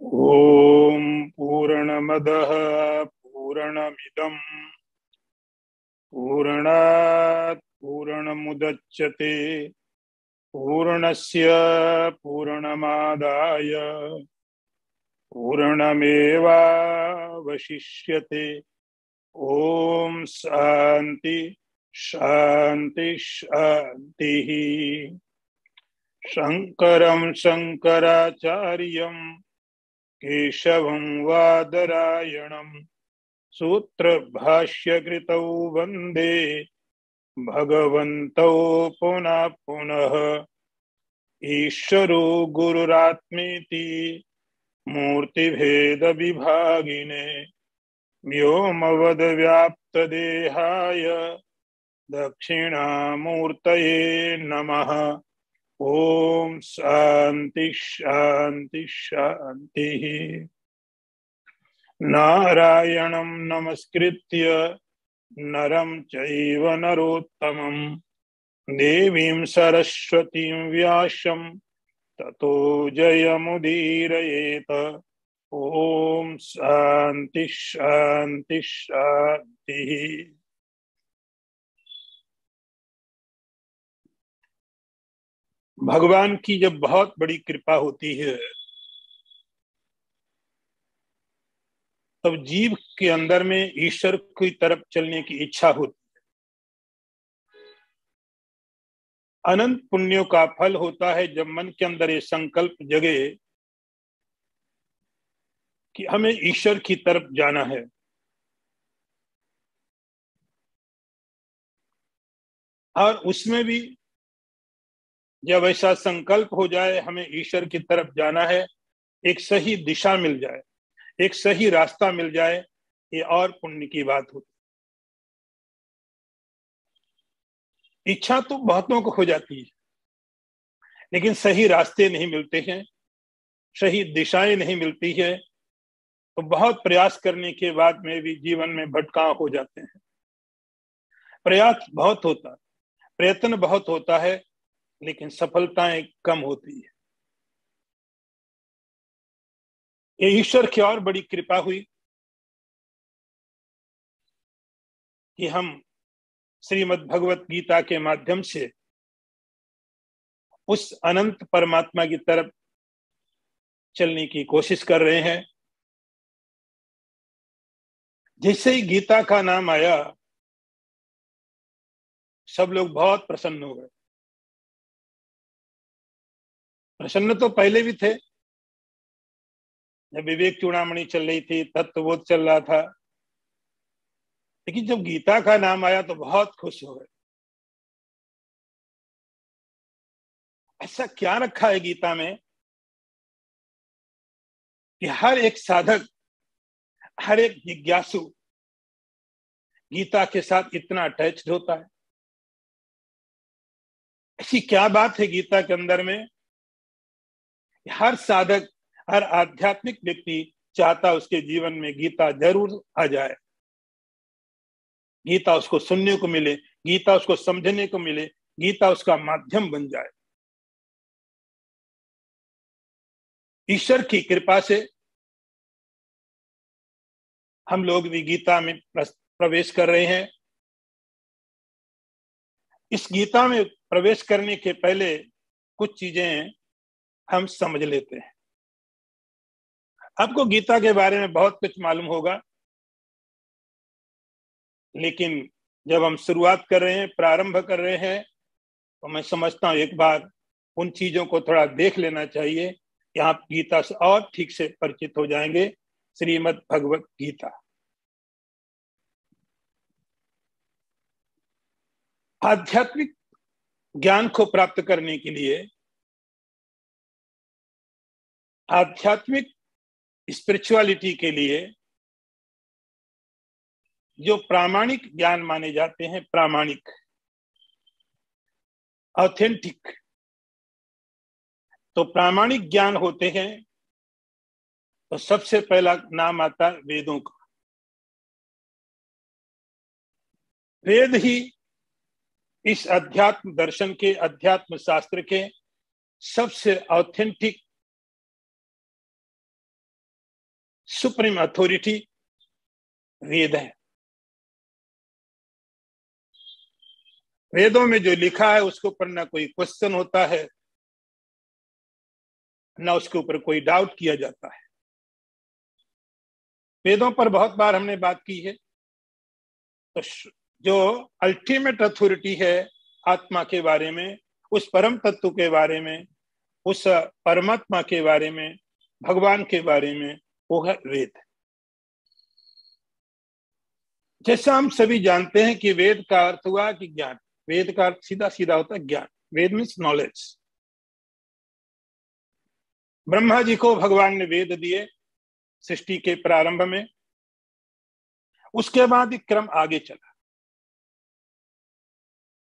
ओम पूर्णमदः पूर्णमिदं पूर्णात् पूर्णमुदच्यते पूर्णस्य पूर्णमादाय पूर्णमेवावशिष्यते। ओम शांति शांति शांति। शंकरं शंकराचार्यं केशवं वादरायणं सूत्र भाष्य कृतौ वंदे भगवन्तौ पुनः पुनः। ईश्वरो गुरुरात्मेति मूर्तिभेद विभागिने व्योमवद व्याप्त देहाय दक्षिणामूर्तये नमः। ओम शांति शांति शांति। नारायणं नमस्कृत्य नरं चैव नरोत्तमं देवीं सरस्वतीं व्यासं ततो जयमुदीरयेत। ओम शांति शांति शांति। भगवान की जब बहुत बड़ी कृपा होती है तब जीव के अंदर में ईश्वर की तरफ चलने की इच्छा होती है। अनंत पुण्यों का फल होता है जब मन के अंदर ये संकल्प जगे कि हमें ईश्वर की तरफ जाना है। और उसमें भी जब ऐसा संकल्प हो जाए हमें ईश्वर की तरफ जाना है, एक सही दिशा मिल जाए, एक सही रास्ता मिल जाए, ये और पुण्य की बात होती। इच्छा तो बहुतों को हो जाती है लेकिन सही रास्ते नहीं मिलते हैं, सही दिशाएं नहीं मिलती है, तो बहुत प्रयास करने के बाद में भी जीवन में भटकाव हो जाते हैं। प्रयास बहुत होता है, प्रयत्न बहुत होता है, लेकिन सफलताएं कम होती है। ये ईश्वर की और बड़ी कृपा हुई कि हम श्रीमद् भगवत गीता के माध्यम से उस अनंत परमात्मा की तरफ चलने की कोशिश कर रहे हैं। जैसे ही गीता का नाम आया सब लोग बहुत प्रसन्न हो गए। प्रसन्न तो पहले भी थे, जब विवेक चूड़ामणि चल रही थी, तत्वबोध चल रहा था, लेकिन जब गीता का नाम आया तो बहुत खुश हो गए। ऐसा क्या रखा है गीता में कि हर एक साधक, हर एक जिज्ञासु गीता के साथ इतना अटैच्ड होता है। ऐसी क्या बात है गीता के अंदर में? हर साधक, हर आध्यात्मिक व्यक्ति चाहता उसके जीवन में गीता जरूर आ जाए, गीता उसको सुनने को मिले, गीता उसको समझने को मिले, गीता उसका माध्यम बन जाए। ईश्वर की कृपा से हम लोग भी गीता में प्रवेश कर रहे हैं। इस गीता में प्रवेश करने के पहले कुछ चीजें हम समझ लेते हैं। आपको गीता के बारे में बहुत कुछ मालूम होगा, लेकिन जब हम शुरुआत कर रहे हैं, प्रारंभ कर रहे हैं, तो मैं समझता हूं एक बार उन चीजों को थोड़ा देख लेना चाहिए कि आप गीता से और ठीक से परिचित हो जाएंगे। श्रीमद् भगवत गीता आध्यात्मिक ज्ञान को प्राप्त करने के लिए, आध्यात्मिक स्पिरिचुअलिटी के लिए जो प्रामाणिक ज्ञान माने जाते हैं, प्रामाणिक, ऑथेंटिक, तो प्रामाणिक ज्ञान होते हैं, तो सबसे पहला नाम आता है वेदों का। वेद ही इस अध्यात्म दर्शन के, अध्यात्म शास्त्र के सबसे ऑथेंटिक सुप्रीम अथॉरिटी वेद है। वेदों में जो लिखा है उसके ऊपर ना कोई क्वेश्चन होता है, ना उसके ऊपर कोई डाउट किया जाता है। वेदों पर बहुत बार हमने बात की है। तो जो अल्टीमेट अथॉरिटी है आत्मा के बारे में, उस परम तत्व के बारे में, उस परमात्मा के बारे में, भगवान के बारे में, वो है वेद। जैसा हम सभी जानते हैं कि वेद का अर्थ हुआ कि ज्ञान। वेद का अर्थ सीधा सीधा होता है ज्ञान। वेद मीन्स नॉलेज। ब्रह्मा जी को भगवान ने वेद दिए सृष्टि के प्रारंभ में। उसके बाद एक क्रम आगे चला।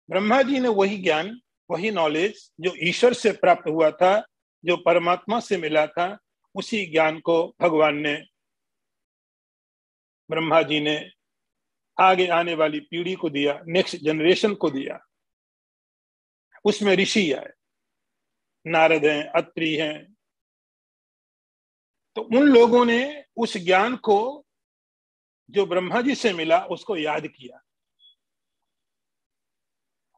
ब्रह्मा जी ने वही ज्ञान, वही नॉलेज जो ईश्वर से प्राप्त हुआ था, जो परमात्मा से मिला था, उसी ज्ञान को भगवान ने, ब्रह्मा जी ने आगे आने वाली पीढ़ी को दिया, नेक्स्ट जनरेशन को दिया। उसमें ऋषि आए, नारद हैं, अत्रि हैं। तो उन लोगों ने उस ज्ञान को जो ब्रह्मा जी से मिला उसको याद किया,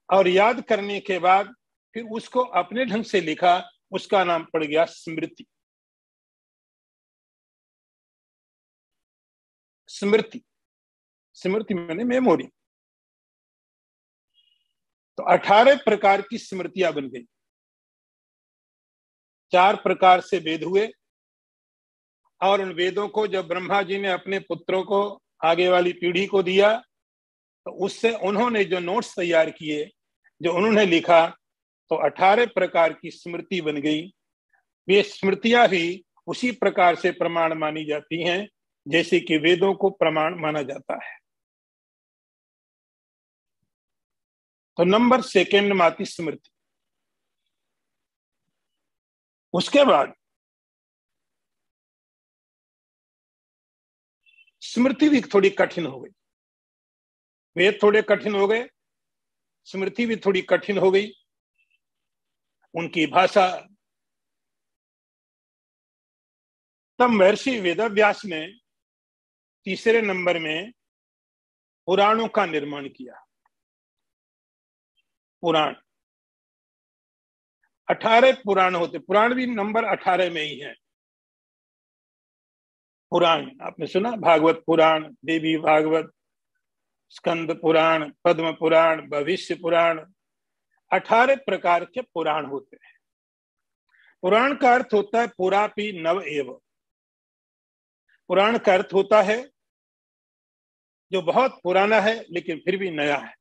और याद करने के बाद फिर उसको अपने ढंग से लिखा। उसका नाम पड़ गया स्मृति। स्मृति, स्मृति मैंने मेमोरी। तो 18 प्रकार की स्मृतियां बन गई। 4 प्रकार से वेद हुए, और उन वेदों को जब ब्रह्मा जी ने अपने पुत्रों को, आगे वाली पीढ़ी को दिया, तो उससे उन्होंने जो नोट्स तैयार किए, जो उन्होंने लिखा, तो 18 प्रकार की स्मृति बन गई। वे स्मृतियां भी उसी प्रकार से प्रमाण मानी जाती हैं जैसे कि वेदों को प्रमाण माना जाता है। तो नंबर सेकंड में आती स्मृति। उसके बाद स्मृति भी थोड़ी कठिन हो गई। वेद थोड़े कठिन हो गए, स्मृति भी थोड़ी कठिन हो गई, उनकी भाषा। तब महर्षि वेदव्यास ने तीसरे नंबर में पुराणों का निर्माण किया। पुराण 18 पुराण होते, पुराण भी नंबर 18 में ही है। पुराण आपने सुना, भागवत पुराण, देवी भागवत, स्कंद पुराण, पद्म पुराण, भविष्य पुराण, 18 प्रकार के पुराण होते हैं। पुराण का अर्थ होता है पुरापि नव एव। पुराण का अर्थ होता है जो बहुत पुराना है लेकिन फिर भी नया है।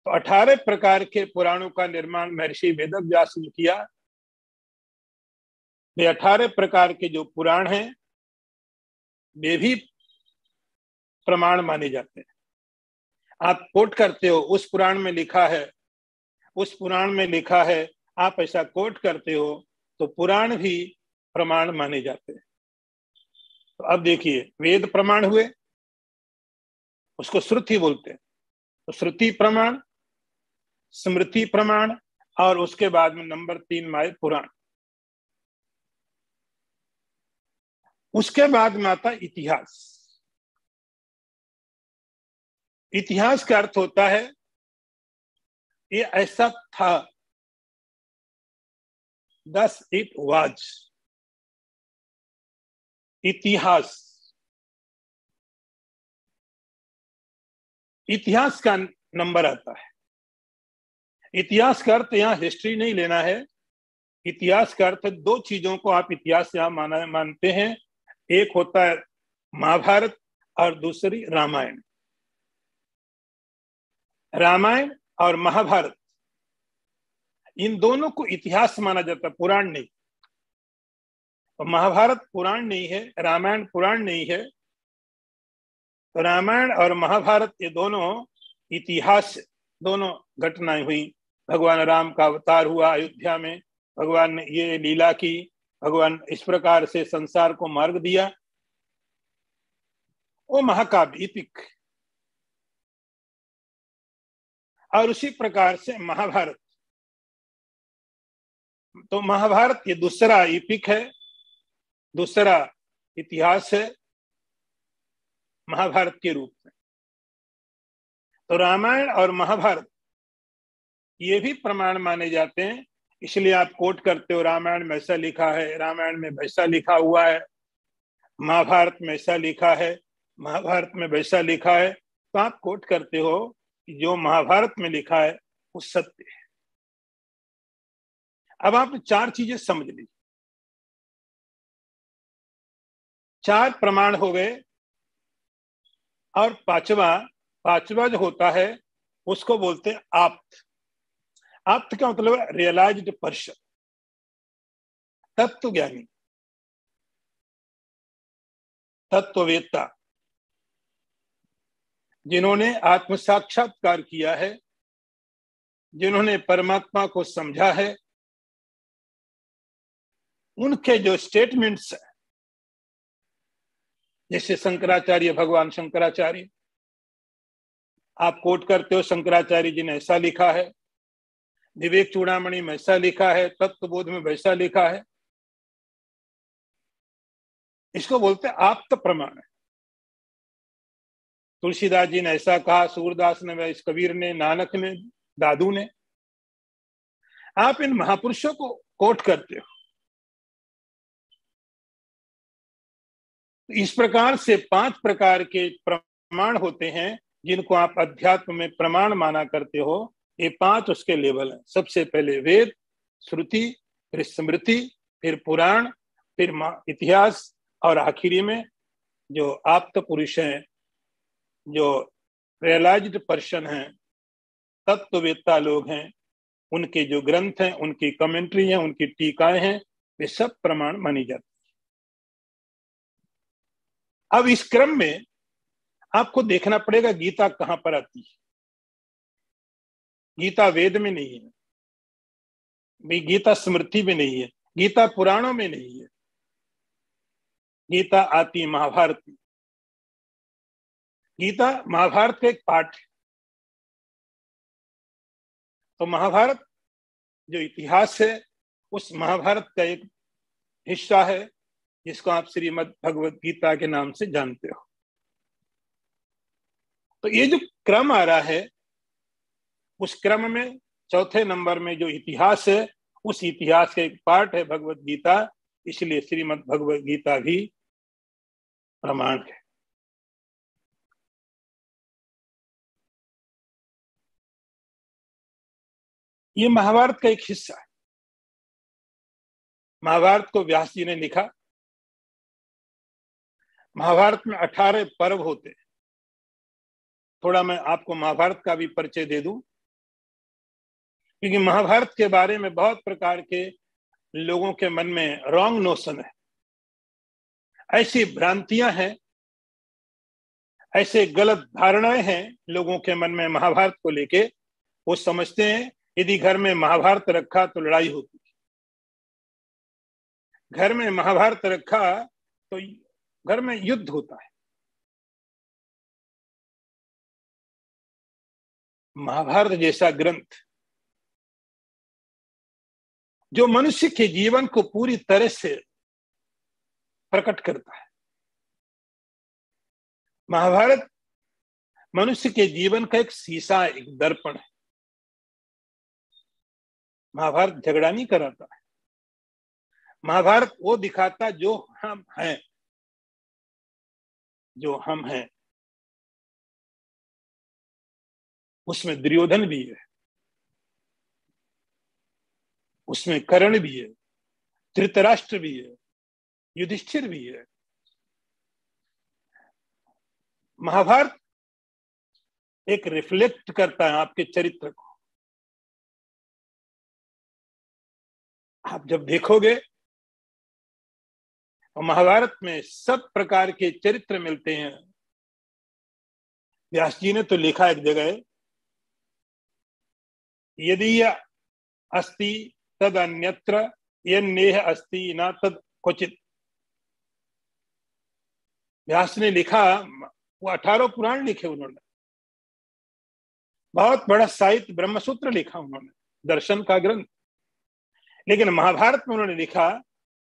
तो 18 प्रकार के पुराणों का निर्माण महर्षि वेदव्यास ने किया। वे 18 प्रकार के जो पुराण हैं वे भी प्रमाण माने जाते हैं। आप कोट करते हो, उस पुराण में लिखा है, उस पुराण में लिखा है, आप ऐसा कोट करते हो, तो पुराण भी प्रमाण माने जाते हैं। तो अब देखिए, वेद प्रमाण हुए, उसको श्रुति बोलते हैं। तो श्रुति प्रमाण, स्मृति प्रमाण, और उसके बाद में नंबर 3 में आए पुराण। उसके बाद में आता इतिहास। इतिहास का अर्थ होता है ये ऐसा था, दस इट वाज। इतिहास, इतिहास का नंबर आता है। इतिहास का अर्थ यहाँ हिस्ट्री नहीं लेना है। इतिहास का अर्थ 2 चीजों को आप इतिहास यहाँ मानते हैं। एक होता है महाभारत और दूसरी रामायण। रामायण और महाभारत, इन दोनों को इतिहास माना जाता है, पुराण नहीं। तो महाभारत पुराण नहीं है, रामायण पुराण नहीं है। तो रामायण और महाभारत ये दोनों इतिहास, दोनों घटनाएं हुई। भगवान राम का अवतार हुआ अयोध्या में, भगवान ने ये लीला की, भगवान इस प्रकार से संसार को मार्ग दिया। वो महाकाव्य, इपिक। और उसी प्रकार से महाभारत, तो महाभारत ये दूसरा इपिक है, दूसरा इतिहास है महाभारत के रूप में। तो रामायण और महाभारत ये भी प्रमाण माने जाते हैं, इसलिए आप कोट करते हो रामायण में ऐसा लिखा है, रामायण में वैसा लिखा हुआ है, महाभारत में ऐसा लिखा है, महाभारत में वैसा लिखा है, तो आप कोट करते हो कि जो महाभारत में लिखा है वो सत्य है। अब आप 4 चीजें समझ ली, 4 प्रमाण हो गए, और पांचवा जो होता है उसको बोलते हैं आप्त। आप्त का मतलब है रियलाइज्ड पर्सन, तत्व ज्ञानी, तत्ववेत्ता, जिन्होंने आत्म साक्षात्कार किया है, जिन्होंने परमात्मा को समझा है। उनके जो स्टेटमेंट्स है, जैसे शंकराचार्य, भगवान शंकराचार्य, आप कोट करते हो शंकराचार्य जी ने ऐसा लिखा है, विवेक चूड़ामणि में ऐसा लिखा है, तत्वबोध में वैसा लिखा है, इसको बोलते हैं आप्त प्रमाण है। तुलसीदास जी ने ऐसा कहा, सूरदास ने, वैस कबीर ने, नानक ने, दादू ने। आप इन महापुरुषों को कोट करते हो। इस प्रकार से 5 प्रकार के प्रमाण होते हैं जिनको आप अध्यात्म में प्रमाण माना करते हो। ये 5 उसके लेवल हैं। सबसे पहले वेद, श्रुति, फिर स्मृति, फिर पुराण, फिर इतिहास, और आखिरी में जो आप्त पुरुष हैं, जो रियलाइज्ड पर्सन हैं, तत्ववेत्ता लोग हैं, उनके जो ग्रंथ हैं, उनकी कमेंट्री है, उनकी टीकाएं हैं, वे सब प्रमाण मानी जाती है। अब इस क्रम में आपको देखना पड़ेगा गीता कहां पर आती है। गीता वेद में नहीं है, गीता स्मृति में नहीं है, गीता पुराणों में नहीं है, गीता आती महाभारत में। गीता महाभारत का एक पार्ट है। तो महाभारत जो इतिहास है, उस महाभारत का एक हिस्सा है जिसको आप श्रीमद् भगवत गीता के नाम से जानते हो। तो ये जो क्रम आ रहा है, उस क्रम में चौथे नंबर में जो इतिहास है, उस इतिहास का एक पार्ट है भगवत गीता, इसलिए श्रीमद् भगवत गीता भी प्रमाण है। ये महाभारत का एक हिस्सा है। महाभारत को व्यास जी ने लिखा। महाभारत में 18 पर्व होते हैं। थोड़ा मैं आपको महाभारत का भी परिचय दे दूं, क्योंकि महाभारत के बारे में बहुत प्रकार के लोगों के मन में रॉन्ग नोशन है, ऐसी भ्रांतियां हैं, ऐसे गलत धारणाएं हैं लोगों के मन में महाभारत को लेके। वो समझते हैं यदि घर में महाभारत रखा तो लड़ाई होती है, घर में महाभारत रखा तो घर में युद्ध होता है। महाभारत जैसा ग्रंथ जो मनुष्य के जीवन को पूरी तरह से प्रकट करता है, महाभारत मनुष्य के जीवन का एक शीशा है, एक दर्पण है। महाभारत झगड़ा नहीं कराता है, महाभारत वो दिखाता जो हम हैं, जो हम हैं। उसमें दुर्योधन भी है, उसमें कर्ण भी है, धृतराष्ट्र भी है, युधिष्ठिर भी है। महाभारत एक रिफ्लेक्ट करता है आपके चरित्र को। आप जब देखोगे तो महाभारत में सब प्रकार के चरित्र मिलते हैं। व्यास जी ने तो लिखा एक जगह, यदि अस्ति तद अन्यत्र यन्नेह अस्ति न तद क्वचित। व्यास ने लिखा, वो 18 पुराण लिखे उन्होंने, बहुत बड़ा साहित्य ब्रह्मसूत्र लिखा उन्होंने, दर्शन का ग्रंथ। लेकिन महाभारत में उन्होंने लिखा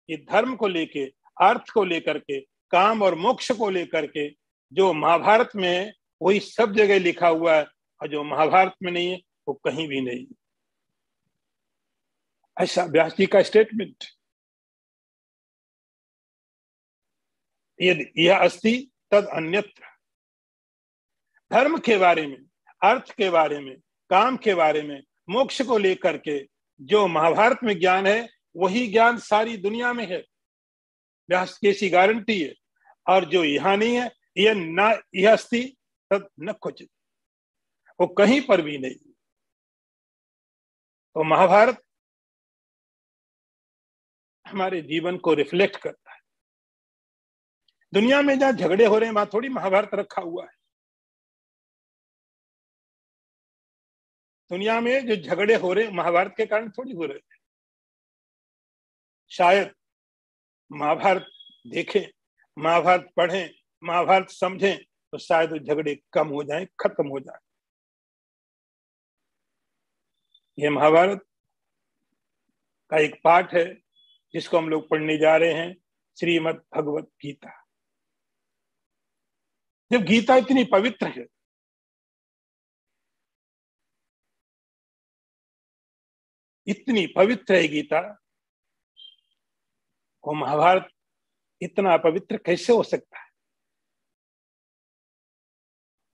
कि धर्म को लेके अर्थ को लेकर के, काम और मोक्ष को लेकर के जो महाभारत में है वही सब जगह लिखा हुआ है, और जो महाभारत में नहीं है वो कहीं भी नहीं। ऐसा व्यास जी का स्टेटमेंट। यदि यह अस्ति तद अन्यत्र। धर्म के बारे में, अर्थ के बारे में, काम के बारे में, मोक्ष को लेकर के जो महाभारत में ज्ञान है वही ज्ञान सारी दुनिया में है, व्यास की ऐसी गारंटी है। और जो यहां नहीं है, यह ना यह अस्ति तद न क्वचित, वो कहीं पर भी नहीं। तो महाभारत हमारे जीवन को रिफ्लेक्ट करता है। दुनिया में जहां झगड़े हो रहे हैं वहां थोड़ी महाभारत रखा हुआ है। दुनिया में जो झगड़े हो रहे हैं महाभारत के कारण थोड़ी हो रहे हैं। शायद महाभारत देखें, महाभारत पढ़ें, महाभारत समझें तो शायद वो झगड़े कम हो जाएं, खत्म हो जाएं। ये महाभारत का एक पाठ है जिसको हम लोग पढ़ने जा रहे हैं, श्रीमद् भगवत गीता। जब गीता इतनी पवित्र है, इतनी पवित्र है गीता, वो महाभारत इतना अपवित्र कैसे हो सकता है?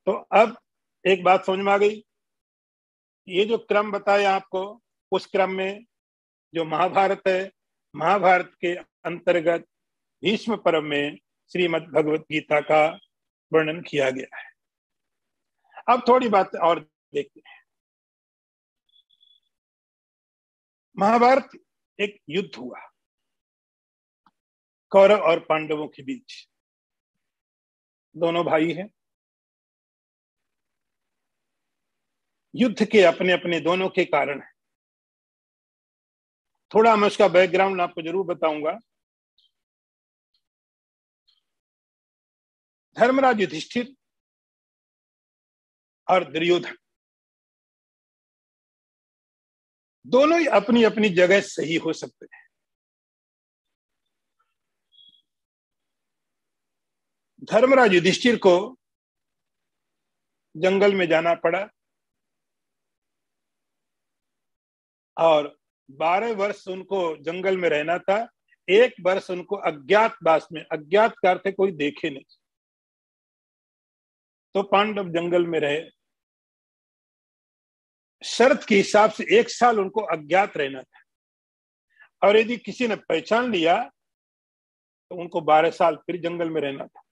तो अब एक बात समझ में आ गई। ये जो क्रम बताया आपको, उस क्रम में जो महाभारत है, महाभारत के अंतर्गत भीष्म पर्व में श्रीमद् भगवत गीता का वर्णन किया गया है। अब थोड़ी बात और देखते हैं। महाभारत एक युद्ध हुआ कौरव और पांडवों के बीच। दोनों भाई हैं। युद्ध के अपने अपने दोनों के कारण है। थोड़ा मैं उसका बैकग्राउंड आपको जरूर बताऊंगा। धर्मराज युधिष्ठिर और दुर्योधन दोनों ही अपनी अपनी जगह सही हो सकते हैं। धर्मराज युधिष्ठिर को जंगल में जाना पड़ा और 12 वर्ष उनको जंगल में रहना था। 1 वर्ष उनको अज्ञातवास में, अज्ञात का अर्थ है कोई देखे नहीं, तो पांडव जंगल में रहे। शर्त के हिसाब से 1 साल उनको अज्ञात रहना था, और यदि किसी ने पहचान लिया तो उनको 12 साल फिर जंगल में रहना था।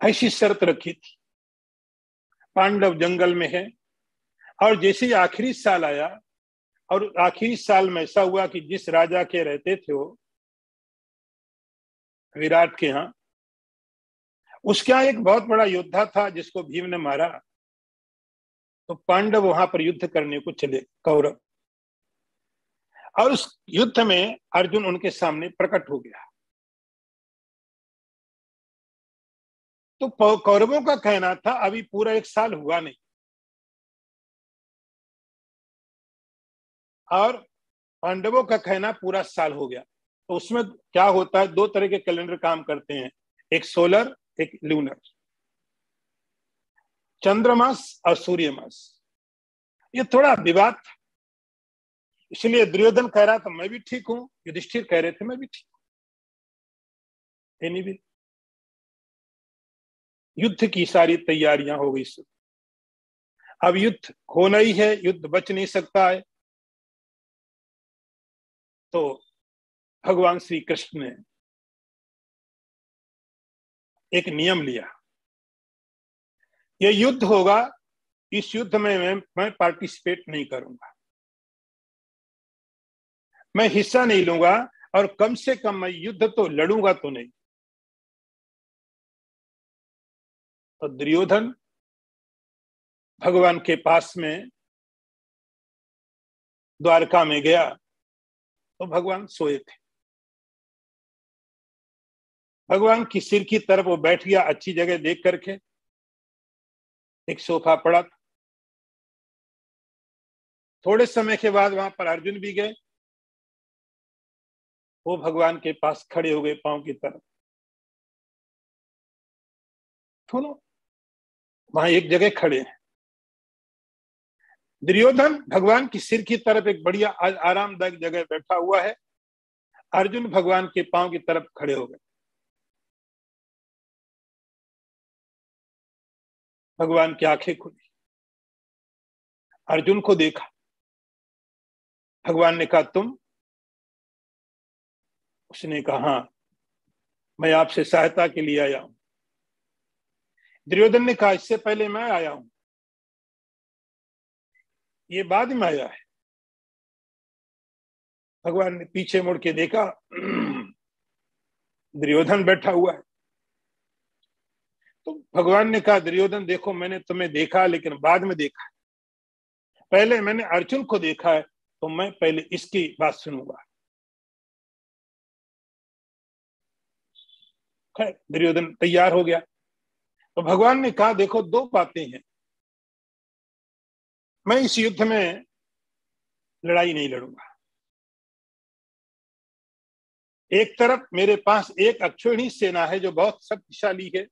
ऐसी शर्त रखी थी। पांडव जंगल में है, और जैसे ही आखिरी साल आया, और आखिरी साल में ऐसा हुआ कि जिस राजा के रहते थे वो विराट के यहाँ, उसके यहाँ एक बहुत बड़ा योद्धा था जिसको भीम ने मारा। तो पांडव वहां पर युद्ध करने को चले, कौरव। और उस युद्ध में अर्जुन उनके सामने प्रकट हो गया। तो कौरवों का कहना था अभी पूरा 1 साल हुआ नहीं, और पांडवों का कहना पूरा साल हो गया। तो उसमें क्या होता है, 2 तरह के कैलेंडर काम करते हैं, एक सोलर, एक लूनर, चंद्रमास और सूर्य मास। ये थोड़ा विवाद था, इसलिए दुर्योधन कह रहा था मैं भी ठीक हूं, युधिष्ठिर कह रहे थे मैं भी ठीक हूं। एनीवे, युद्ध की सारी तैयारियां हो गई। अब युद्ध होना ही है, युद्ध बच नहीं सकता है। तो भगवान श्री कृष्ण ने एक नियम लिया, यह युद्ध होगा, इस युद्ध में मैं पार्टिसिपेट नहीं करूंगा, मैं हिस्सा नहीं लूंगा, और कम से कम मैं युद्ध तो लड़ूंगा तो नहीं। तो दुर्योधन भगवान के पास में द्वारका में गया तो भगवान सोए थे। भगवान की सिर की तरफ वो बैठ गया, अच्छी जगह देख करके। एक सोफा पड़ा था, थोड़े समय के बाद वहां पर अर्जुन भी गए, वो भगवान के पास खड़े हो गए पांव की तरफ। सुनो, वहां एक जगह खड़े हैं। दुर्योधन भगवान की सिर की तरफ एक बढ़िया आरामदायक जगह बैठा हुआ है, अर्जुन भगवान के पांव की तरफ खड़े हो गए। भगवान की आंखें खुली, अर्जुन को देखा। भगवान ने कहा तुम? उसने कहा हाँ, मैं आपसे सहायता के लिए आया हूं। दुर्योधन ने कहा इससे पहले मैं आया हूं, ये बाद में आया है। भगवान ने पीछे मुड़ के देखा, दुर्योधन बैठा हुआ है। तो भगवान ने कहा दुर्योधन देखो, मैंने तुम्हें देखा लेकिन बाद में देखा, पहले मैंने अर्जुन को देखा है, तो मैं पहले इसकी बात सुनूंगा। दुर्योधन तैयार हो गया। तो भगवान ने कहा देखो, दो बातें हैं, मैं इस युद्ध में लड़ाई नहीं लड़ूंगा। एक तरफ मेरे पास एक अक्षौहिणी सेना है जो बहुत शक्तिशाली है,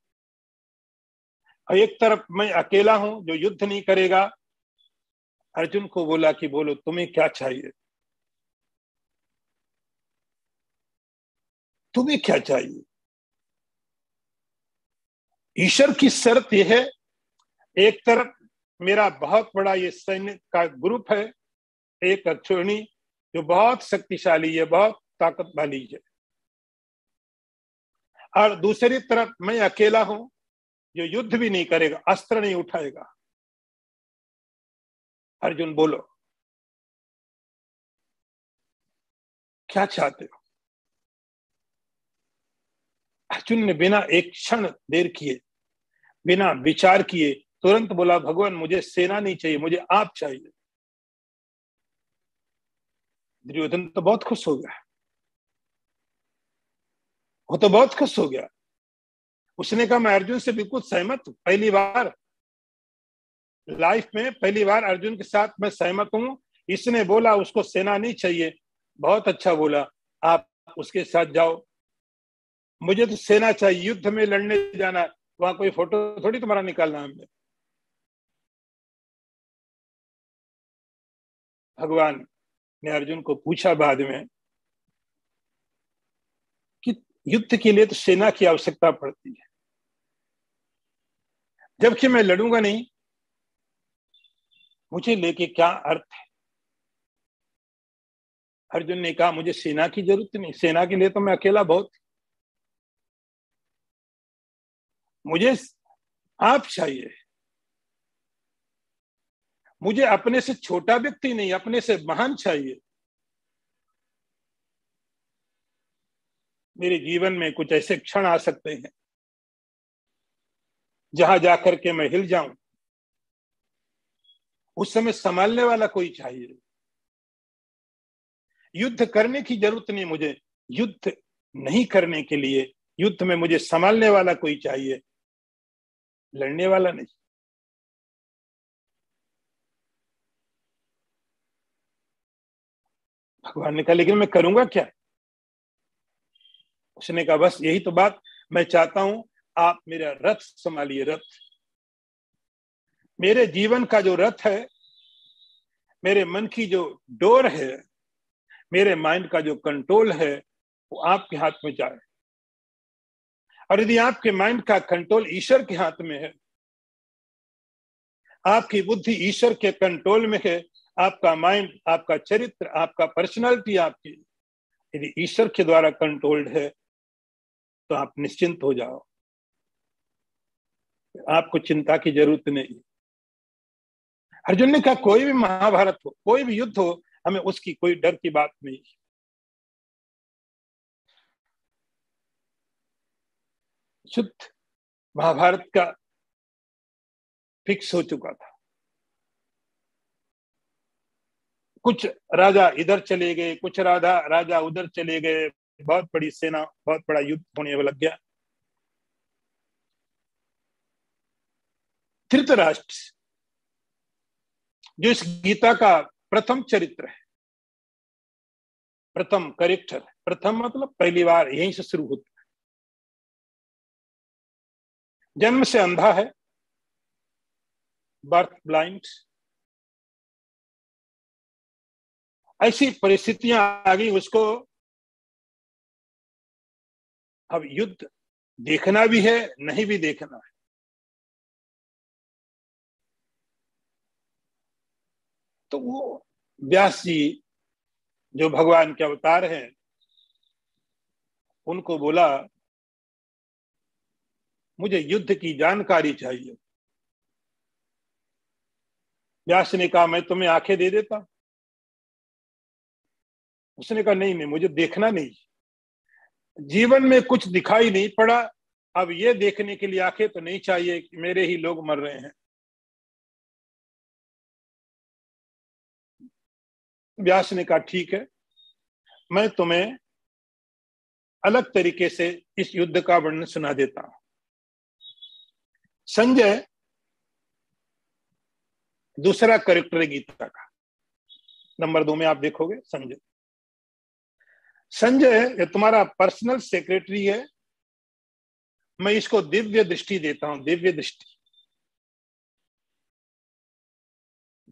और एक तरफ मैं अकेला हूं जो युद्ध नहीं करेगा। अर्जुन को बोला कि बोलो तुम्हें क्या चाहिए, तुम्हें क्या चाहिए? ईश्वर की शर्त यह है, एक तरफ मेरा बहुत बड़ा ये सैन्य का ग्रुप है, एक अक्षौहिणी जो बहुत शक्तिशाली है, बहुत ताकत वाली है, और दूसरी तरफ मैं अकेला हूं जो युद्ध भी नहीं करेगा, अस्त्र नहीं उठाएगा। अर्जुन बोलो क्या चाहते हो? अर्जुन ने बिना एक क्षण देर किए, बिना विचार किए तुरंत बोला भगवान मुझे सेना नहीं चाहिए, मुझे आप चाहिए। दुर्योधन तो बहुत खुश हो गया, वो तो बहुत खुश हो गया। उसने कहा मैं अर्जुन से बिल्कुल सहमत हूं, पहली बार लाइफ में पहली बार अर्जुन के साथ मैं सहमत हूं। इसने बोला उसको सेना नहीं चाहिए, बहुत अच्छा बोला, आप उसके साथ जाओ। मुझे तो सेना चाहिए, युद्ध में लड़ने जाना, वहां कोई फोटो थोड़ी तुम्हारा निकालना हमने। भगवान ने अर्जुन को पूछा बाद में कि युद्ध के लिए तो सेना की आवश्यकता पड़ती है, जबकि मैं लड़ूंगा नहीं, मुझे लेके क्या अर्थ है? अर्जुन ने कहा मुझे सेना की जरूरत नहीं, सेना के लिए तो मैं अकेला बहुत, मुझे आप चाहिए। मुझे अपने से छोटा व्यक्ति नहीं, अपने से महान चाहिए। मेरे जीवन में कुछ ऐसे क्षण आ सकते हैं जहां जाकर के मैं हिल जाऊं, उस समय संभालने वाला कोई चाहिए। युद्ध करने की जरूरत नहीं मुझे, युद्ध नहीं करने के लिए युद्ध में मुझे संभालने वाला कोई चाहिए, लड़ने वाला नहीं। भगवान ने कहा लेकिन मैं करूंगा क्या? उसने कहा बस यही तो बात मैं चाहता हूं, आप मेरा रथ संभालिए। रथ, मेरे जीवन का जो रथ है, मेरे मन की जो डोर है, मेरे माइंड का जो कंट्रोल है, वो आपके हाथ में जाए। और यदि आपके माइंड का कंट्रोल ईश्वर के हाथ में है, आपकी बुद्धि ईश्वर के कंट्रोल में है, आपका माइंड, आपका चरित्र, आपका पर्सनालिटी आपकी यदि ईश्वर के द्वारा कंट्रोल्ड है, तो आप निश्चिंत हो जाओ, आपको चिंता की जरूरत नहीं। अर्जुन ने कहा कोई भी महाभारत हो, कोई भी युद्ध हो, हमें उसकी कोई डर की बात नहीं। युद्ध महाभारत का फिक्स हो चुका था। कुछ राजा इधर चले गए, कुछ राजा उधर चले गए, बहुत बड़ी सेना, बहुत बड़ा युद्ध होने लग गया। धृतराष्ट्र जो इस गीता का प्रथम चरित्र है, प्रथम करेक्टर। प्रथम मतलब पहली बार, यहीं से शुरू होता है। जन्म से अंधा है, बर्थ ब्लाइंड। ऐसी परिस्थितियां आ गई उसको, अब युद्ध देखना भी है, नहीं भी देखना है। तो वो व्यास जी जो भगवान के अवतार हैं, उनको बोला मुझे युद्ध की जानकारी चाहिए। व्यास ने कहा मैं तुम्हें आंखें दे देता हूं। उसने कहा नहीं नहीं, मुझे देखना नहीं, जीवन में कुछ दिखाई नहीं पड़ा, अब ये देखने के लिए आंखें तो नहीं चाहिए कि मेरे ही लोग मर रहे हैं। व्यास ने कहा ठीक है, मैं तुम्हें अलग तरीके से इस युद्ध का वर्णन सुना देता हूं। संजय दूसरा कैरेक्टर है गीता का। नंबर 2 में आप देखोगे संजय। संजय ये तुम्हारा पर्सनल सेक्रेटरी है, मैं इसको दिव्य दृष्टि देता हूं। दिव्य दृष्टि,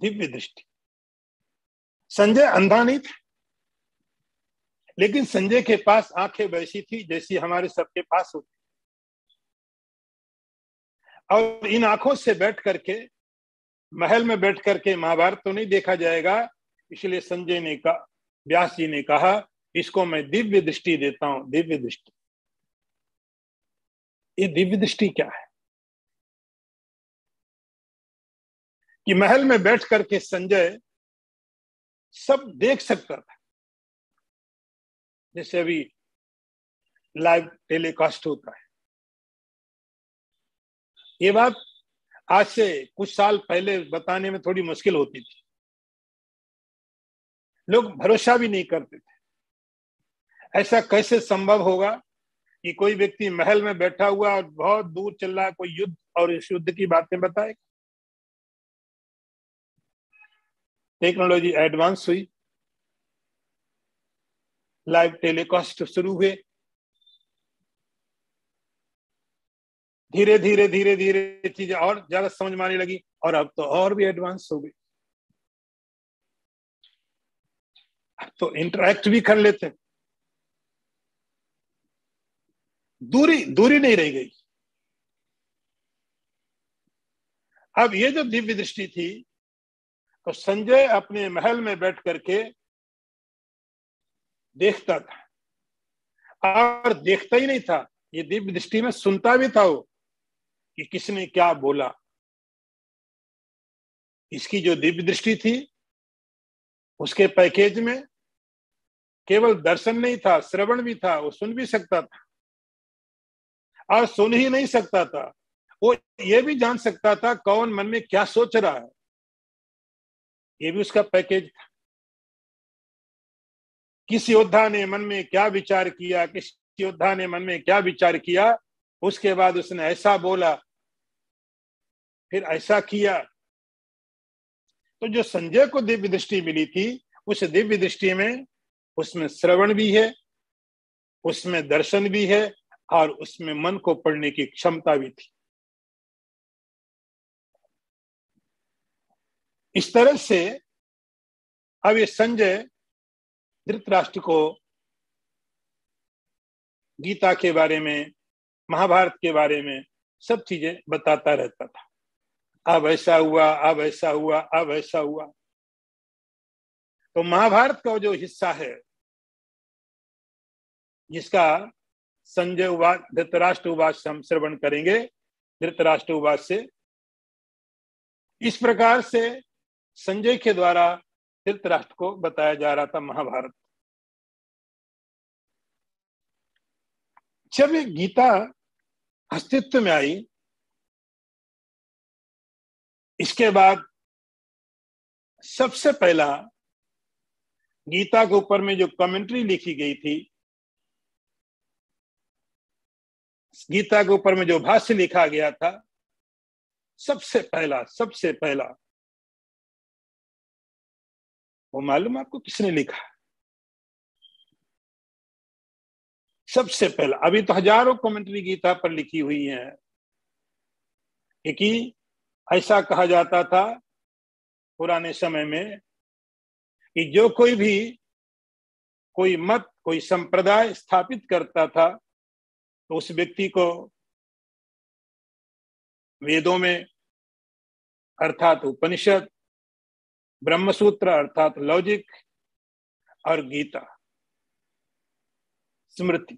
दिव्य दृष्टि। संजय अंधा नहीं था, लेकिन संजय के पास आंखें वैसी थी जैसी हमारे सबके पास होती, और इन आंखों से बैठ करके, महल में बैठ करके महाभारत तो नहीं देखा जाएगा। इसलिए संजय ने कहा, व्यास जी ने कहा इसको मैं दिव्य दृष्टि देता हूं। दिव्य दृष्टि, ये दिव्य दृष्टि क्या है कि महल में बैठ करके संजय सब देख सकता था। जैसे अभी लाइव टेलीकास्ट होता है, ये बात आज से कुछ साल पहले बताने में थोड़ी मुश्किल होती थी, लोग भरोसा भी नहीं करते थे। ऐसा कैसे संभव होगा कि कोई व्यक्ति महल में बैठा हुआ और बहुत दूर चल रहा है कोई युद्ध, और इस युद्ध की बातें बताए। टेक्नोलॉजी एडवांस हुई, लाइव टेलीकास्ट शुरू हुए, धीरे धीरे धीरे धीरे चीजें और ज्यादा समझ में आने लगी, और अब तो और भी एडवांस हो गई। अब तो इंटरेक्ट भी कर लेते, दूरी दूरी नहीं रह गई। अब ये जो दिव्य दृष्टि थी, तो संजय अपने महल में बैठ करके देखता था, और देखता ही नहीं था, ये दिव्य दृष्टि में सुनता भी था वो कि किसने क्या बोला। इसकी जो दिव्य दृष्टि थी, उसके पैकेज में केवल दर्शन नहीं था, श्रवण भी था। वो सुन भी सकता था, और सुन ही नहीं सकता था, वो ये भी जान सकता था कौन मन में क्या सोच रहा है। ये भी उसका पैकेज था। किस योद्धा ने मन में क्या विचार किया, किस योद्धा ने मन में क्या विचार किया, उसके बाद उसने ऐसा बोला, फिर ऐसा किया। तो जो संजय को दिव्य दृष्टि मिली थी, उस दिव्य दृष्टि में उसमें श्रवण भी है, उसमें दर्शन भी है, और उसमें मन को पढ़ने की क्षमता भी थी। इस तरह से अब ये संजय धृतराष्ट्र को गीता के बारे में, महाभारत के बारे में सब चीजें बताता रहता था। अब ऐसा हुआ, अब ऐसा हुआ, अब ऐसा हुआ। तो महाभारत का जो हिस्सा है, जिसका संजय उवाच धृतराष्ट्र उवाच से हम श्रवण करेंगे, धृतराष्ट्र उवाच से इस प्रकार से संजय के द्वारा धृतराष्ट्र को बताया जा रहा था महाभारत। जब ये गीता अस्तित्व में आई, इसके बाद सबसे पहला गीता के ऊपर में जो कमेंट्री लिखी गई थी, गीता के ऊपर में जो भाष्य लिखा गया था, सबसे पहला वो मालूम आपको किसने लिखा? सबसे पहला, अभी तो हजारों कमेंट्री गीता पर लिखी हुई है कि ऐसा कहा जाता था पुराने समय में कि जो कोई भी कोई मत, कोई संप्रदाय स्थापित करता था तो उस व्यक्ति को वेदों में अर्थात उपनिषद, ब्रह्मसूत्र अर्थात लॉजिक, और गीता स्मृति,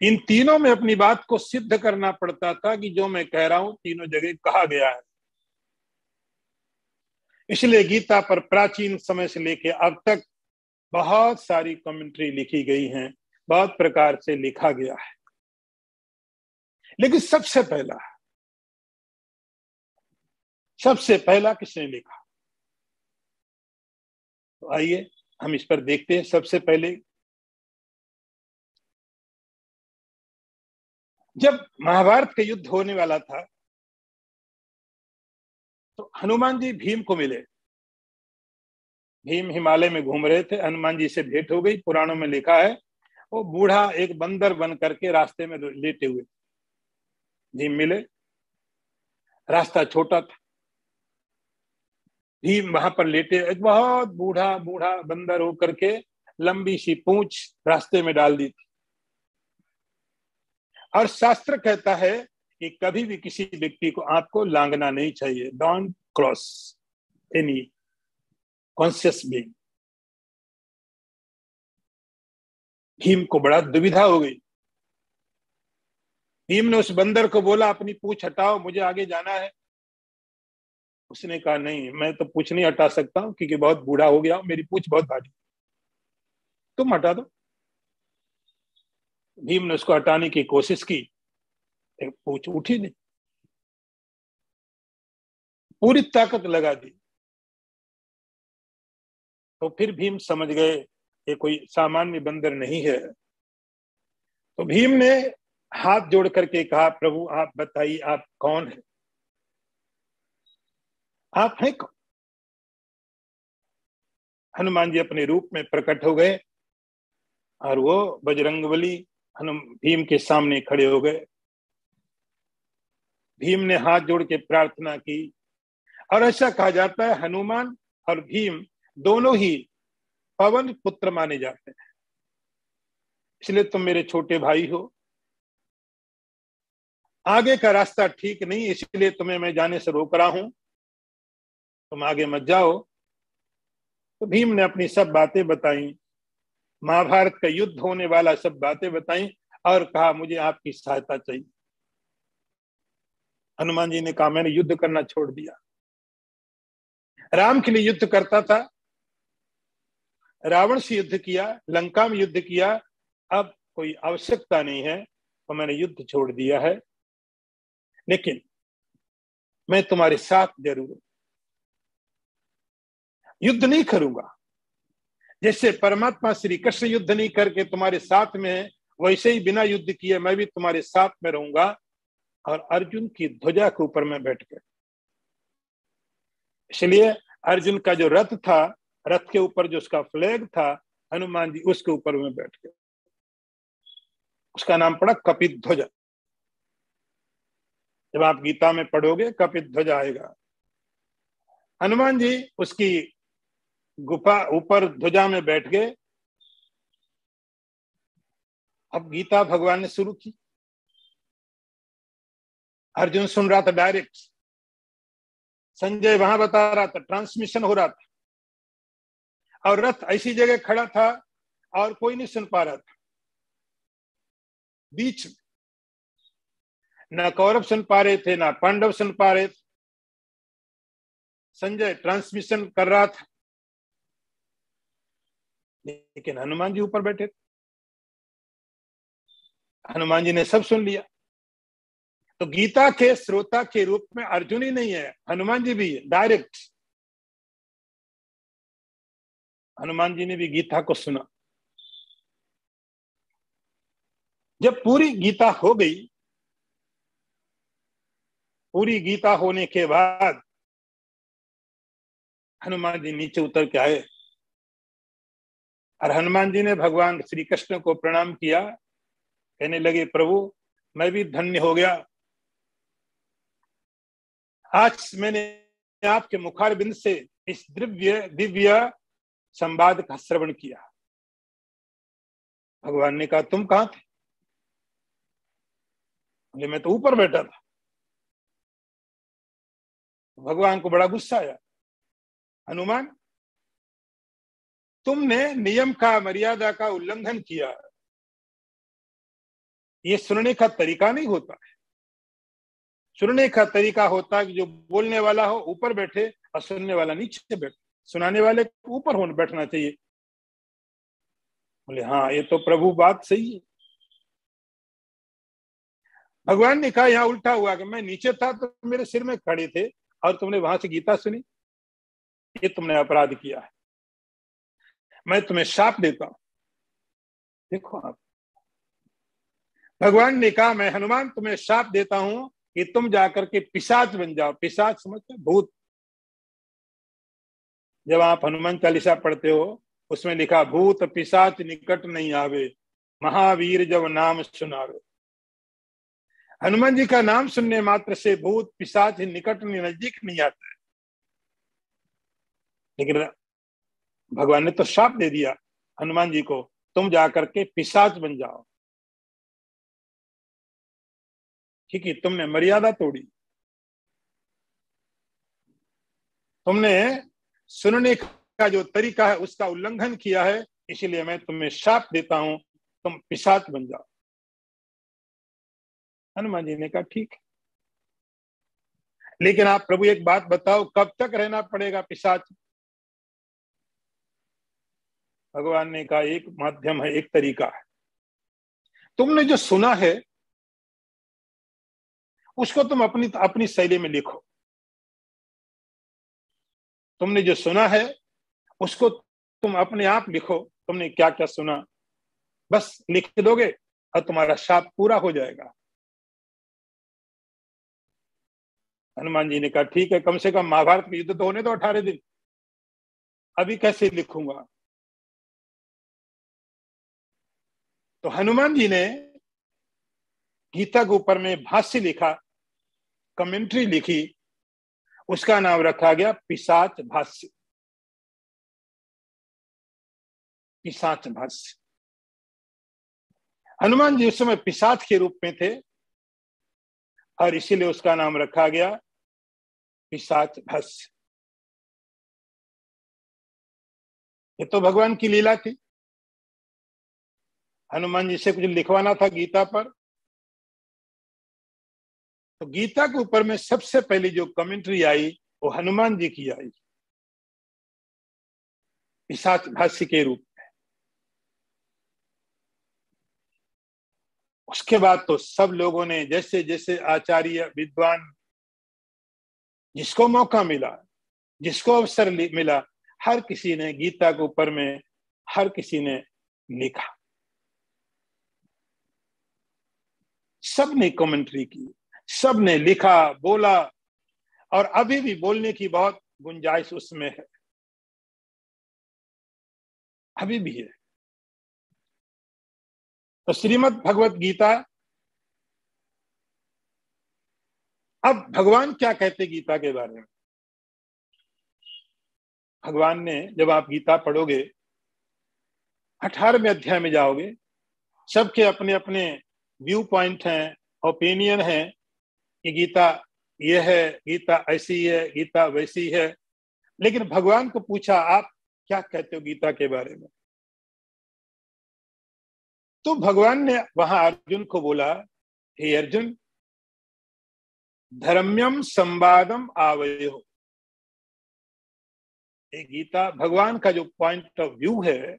इन तीनों में अपनी बात को सिद्ध करना पड़ता था कि जो मैं कह रहा हूं तीनों जगह कहा गया है। इसलिए गीता पर प्राचीन समय से लेकर अब तक बहुत सारी कमेंट्री लिखी गई हैं, बहुत प्रकार से लिखा गया है। लेकिन सबसे पहला किसने लिखा? तो आइए हम इस पर देखते हैं। सबसे पहले जब महाभारत का युद्ध होने वाला था तो हनुमान जी भीम को मिले। भीम हिमालय में घूम रहे थे, हनुमान जी से भेंट हो गई। पुराणों में लिखा है वो बूढ़ा एक बंदर बन करके रास्ते में लेटे हुए भीम मिले। रास्ता छोटा था, भीम वहां पर लेटे, एक बहुत बूढ़ा बूढ़ा बंदर होकर के लंबी सी पूंछ रास्ते में डाल दी थी। और शास्त्र कहता है कि कभी भी किसी व्यक्ति को आपको लांघना नहीं चाहिए, don't cross any conscious being. Bhim को बड़ा दुविधा हो गई। भीम ने उस बंदर को बोला अपनी पूंछ हटाओ, मुझे आगे जाना है। उसने कहा नहीं, मैं तो पूंछ नहीं हटा सकता हूं क्योंकि बहुत बूढ़ा हो गया हूं, मेरी पूंछ बहुत भारी, तुम हटा दो। भीम ने उसको हटाने की कोशिश की, पूंछ उठी नहीं, पूरी ताकत लगा दी। तो फिर भीम समझ गए ये कोई सामान्य बंदर नहीं है। तो भीम ने हाथ जोड़ करके कहा, प्रभु आप बताइए आप कौन है, आप हैं कौन? हनुमान जी अपने रूप में प्रकट हो गए और वो बजरंगबली भीम के सामने खड़े हो गए। भीम ने हाथ जोड़ के प्रार्थना की। और ऐसा कहा जाता है हनुमान और भीम दोनों ही पवन पुत्र माने जाते हैं, इसलिए तुम मेरे छोटे भाई हो। आगे का रास्ता ठीक नहीं, इसलिए तुम्हें मैं जाने से रोक रहा हूं, तुम आगे मत जाओ। तो भीम ने अपनी सब बातें बताई, महाभारत का युद्ध होने वाला सब बातें बताई और कहा मुझे आपकी सहायता चाहिए। हनुमान जी ने कहा मैंने युद्ध करना छोड़ दिया, राम के लिए युद्ध करता था, रावण से युद्ध किया, लंका में युद्ध किया, अब कोई आवश्यकता नहीं है तो मैंने युद्ध छोड़ दिया है। लेकिन मैं तुम्हारे साथ जरूर हूं, युद्ध नहीं करूंगा। जैसे परमात्मा श्री कृष्ण युद्ध नहीं करके तुम्हारे साथ में है, वैसे ही बिना युद्ध किए मैं भी तुम्हारे साथ में रहूंगा। और अर्जुन की ध्वजा के ऊपर मैं बैठ गया। इसलिए अर्जुन का जो रथ था, रथ के ऊपर जो उसका फ्लैग था, हनुमान जी उसके ऊपर में बैठ गए। उसका नाम पड़ा कपित ध्वजा। जब आप गीता में पढ़ोगे कपित ध्वजा आएगा। हनुमान जी उसकी गुफा ऊपर ध्वजा में बैठ गए। अब गीता भगवान ने शुरू की, अर्जुन सुन रहा था डायरेक्ट, संजय वहां बता रहा था, ट्रांसमिशन हो रहा था, और रथ ऐसी जगह खड़ा था और कोई नहीं सुन पा रहा था। बीच में ना कौरव सुन पा रहे थे, ना पांडव सुन पा रहे थे। संजय ट्रांसमिशन कर रहा था, लेकिन हनुमान जी ऊपर बैठे थे। हनुमान जी ने सब सुन लिया। तो गीता के श्रोता के रूप में अर्जुन ही नहीं है, हनुमान जी भी है डायरेक्ट। हनुमान जी ने भी गीता को सुना। जब पूरी गीता हो गई, पूरी गीता होने के बाद हनुमान जी नीचे उतर के आए और हनुमान जी ने भगवान श्री कृष्ण को प्रणाम किया, कहने लगे प्रभु मैं भी धन्य हो गया, आज मैंने आपके मुखारबिंद से इस दिव्य संवाद का श्रवण किया। भगवान ने कहा तुम कहां थे? बोले मैं तो ऊपर बैठा था। भगवान को बड़ा गुस्सा आया, हनुमान तुमने नियम का, मर्यादा का उल्लंघन किया, ये सुनने का तरीका नहीं होता है। सुनने का तरीका होता है कि जो बोलने वाला हो ऊपर बैठे और सुनने वाला नीचे बैठे, सुनाने वाले को ऊपर होने बैठना चाहिए। बोले हाँ ये तो प्रभु बात सही है। भगवान ने कहा यहाँ उल्टा हुआ कि मैं नीचे था तो मेरे सिर में खड़े थे और तुमने वहां से गीता सुनी, ये तुमने अपराध किया है, मैं तुम्हें शाप देता हूं। देखो आप, भगवान ने कहा मैं हनुमान तुम्हें शाप देता हूं कि तुम जाकर के पिशाच बन जाओ। पिशाच समझते भूत। जब आप हनुमान चालीसा पढ़ते हो उसमें लिखा भूत पिशाच निकट नहीं आवे, महावीर जब नाम सुनावे। हनुमान जी का नाम सुनने मात्र से भूत पिशाच निकट नजदीक नहीं आता है। लेकिन भगवान ने तो शाप दे दिया हनुमान जी को, तुम जाकर के पिशाच बन जाओ, क्योंकि तुमने मर्यादा तोड़ी, तुमने सुनने का जो तरीका है उसका उल्लंघन किया है, इसलिए मैं तुम्हें शाप देता हूं, तुम पिशाच बन जाओ। हनुमान जी ने कहा ठीक है, लेकिन आप प्रभु एक बात बताओ कब तक रहना पड़ेगा पिशाच? भगवान ने कहा एक माध्यम है, एक तरीका है। तुमने जो सुना है उसको तुम अपनी अपनी शैली में लिखो। तुमने जो सुना है उसको तुम अपने आप लिखो, तुमने क्या क्या सुना, बस लिख दोगे और तुम्हारा शाप पूरा हो जाएगा। हनुमान जी ने कहा ठीक है, कम से कम महाभारत के युद्ध तो होने दो 18 दिन, अभी कैसे लिखूंगा। तो हनुमान जी ने गीता के ऊपर में भाष्य लिखा, कमेंट्री लिखी, उसका नाम रखा गया पिशाच भाष्य। पिशाच भाष्य। हनुमान जी उस समय पिशाच के रूप में थे और इसीलिए उसका नाम रखा गया पिशाच भाष्य। ये तो भगवान की लीला थी। हनुमान जी से कुछ लिखवाना था गीता पर, तो गीता के ऊपर में सबसे पहली जो कमेंट्री आई वो हनुमान जी की आई, पिशाच भाष्य के रूप में। उसके बाद तो सब लोगों ने जैसे जैसे आचार्य विद्वान, जिसको मौका मिला, जिसको अवसर मिला, हर किसी ने गीता के ऊपर में हर किसी ने लिखा, सब ने कमेंट्री की, सब ने लिखा, बोला, और अभी भी बोलने की बहुत गुंजाइश उसमें है, अभी भी है। तो श्रीमद् भगवत गीता, अब भगवान क्या कहते गीता के बारे में? भगवान ने, जब आप गीता पढ़ोगे 18वें अध्याय में जाओगे, सबके अपने अपने व्यू पॉइंट हैं, ओपिनियन है कि गीता ये है, गीता ऐसी है, गीता वैसी है। लेकिन भगवान को पूछा आप क्या कहते हो गीता के बारे में? तो भगवान ने वहां अर्जुन को बोला, हे अर्जुन, धर्म्यम संवादम आवयो। ये गीता, भगवान का जो पॉइंट ऑफ व्यू है,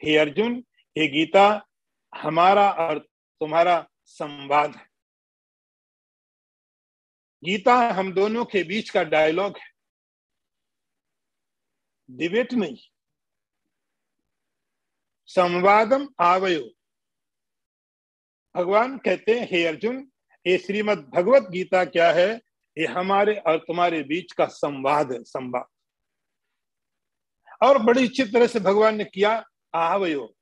हे अर्जुन, ये गीता हमारा और तुम्हारा संवाद है। गीता हम दोनों के बीच का डायलॉग है, डिबेट नहीं। संवादम आवयो, भगवान कहते हैं हे अर्जुन, ये श्रीमद् भगवत गीता क्या है? ये हमारे और तुम्हारे बीच का संवाद है, संवाद। और बड़ी अच्छी तरह से भगवान ने किया, आवयो,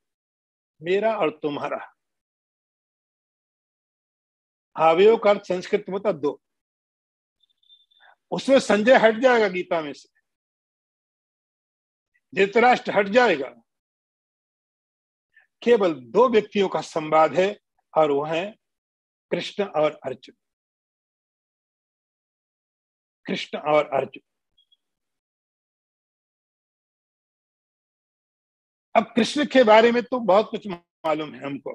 मेरा और तुम्हारा। आवयो का अर्थ संस्कृत में होता दो। उसमें संजय हट जाएगा गीता में से, धृतराष्ट्र हट जाएगा। केवल दो व्यक्तियों का संवाद है और वह है कृष्ण और अर्जुन। कृष्ण और अर्जुन। अब कृष्ण के बारे में तो बहुत कुछ मालूम है हमको,